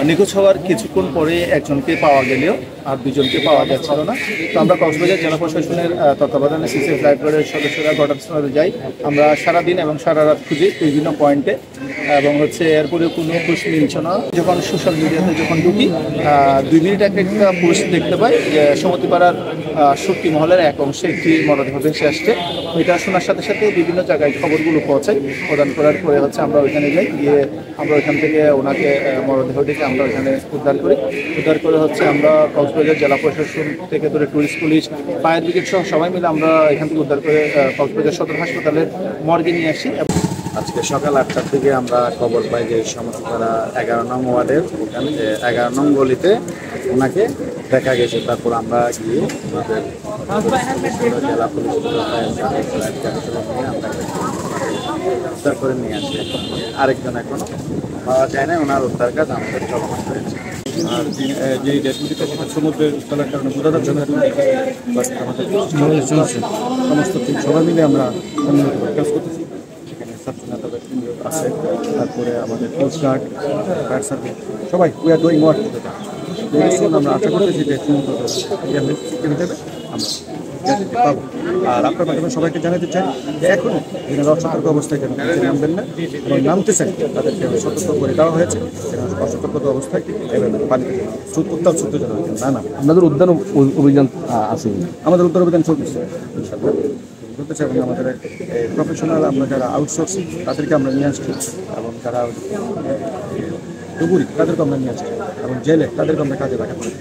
নিখোঁজ হওয়ার কিছুক্ষণ পরে একজনকে পাওয়া গেলেও আর দুজনকে পাওয়া যাচ্ছিল না। তো আমরা কক্সবাজার জেলা প্রশাসনের তত্ত্বাবধানে সিসিএফ লাইফগার্ডের সদস্যরা ঘটনাস্থলে যাই। আমরা সারাদিন এবং সারা রাত খুঁজি বিভিন্ন পয়েন্টে, এবং এরপরে কোনো পোস্ট মিলছে না। যখন সোশ্যাল মিডিয়াতে যখন ঢুকি 2 মিনিট একটা পোস্ট দেখতে পাই যে সমতিপাড়ার শক্তি মহলের এক অংশে একটি মরদেহ ভেসে আসছে। ওইটা শোনার সাথে সাথে বিভিন্ন জায়গায় খবরগুলো পৌঁছাই। প্রদান করার পরে আমরা ওইখানে যাই, গিয়ে আমরা ওইখান থেকে ওনাকে মরদেহটিকে আমরা ওইখানে উদ্ধার করি। উদ্ধার করে আমরা কক্সবাজার জেলা প্রশাসন থেকে ধরে টুরিস্ট পুলিশ, ফায়ার ব্রিগেড সহ সবাই মিলে আমরা এখান থেকে উদ্ধার করে কক্সবাজার সদর হাসপাতালের মর্গে নিয়ে আসি। আজকে সকাল 8টার দিকে আমরা খবর পাই যে সমতিপাড়া 11 নং ওয়ার্ডের ওখানে যে 11 নং গলিতে ওনাকে দেখা গেছে। তারপর আমরা গিয়ে আমাদের জেলা পুলিশ উদ্ধার করে নিয়ে আসি। আরেকজন এখনো পাওয়া যায় না, ওনার উদ্ধার কাজ আমাদের চলমান রয়েছে। আর যে ডেপুটিটা সেটা সমুদ্রের তলার কারণে বোঝা যাচ্ছে না, আমাদের সমস্ত টিম সবাই মিলে আমরা কাজ করতেছি। সেখানে ছাত্র নেতা আছে, তারপরে আমাদের কোস্ট গার্ড, ফায়ার সার্ভিস, সবাই উই আর ডুইং ওয়ার্ক। আমরা আশা করতেছি যে আমরা পাবো। আর আপনার মাধ্যমে সবাইকে জানাতে চাই যে এখনো যারা অসতর্ক অবস্থায় যেন নামবেন না, এবং নামতে চান তাদেরকে সতর্ক করে দেওয়া হয়েছে যেন অসতর্কতা অবস্থায় পানি উত্তাল সূত্র যেন না। আপনাদের উদ্যান অভিযান আছে? আমাদের উদ্ধার অভিযান চলতেছে চলতেছে, এবং আমাদের প্রফেশনাল আমরা যারা আউটসোর্স তাদেরকে আমরা নিয়ে আসছি, এবং যারা ডুবুরি তাদেরকে আমরা নিয়ে আসছি, এবং জেলে তাদেরকে আমরা কাজে লাগা করি।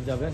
যাবেন।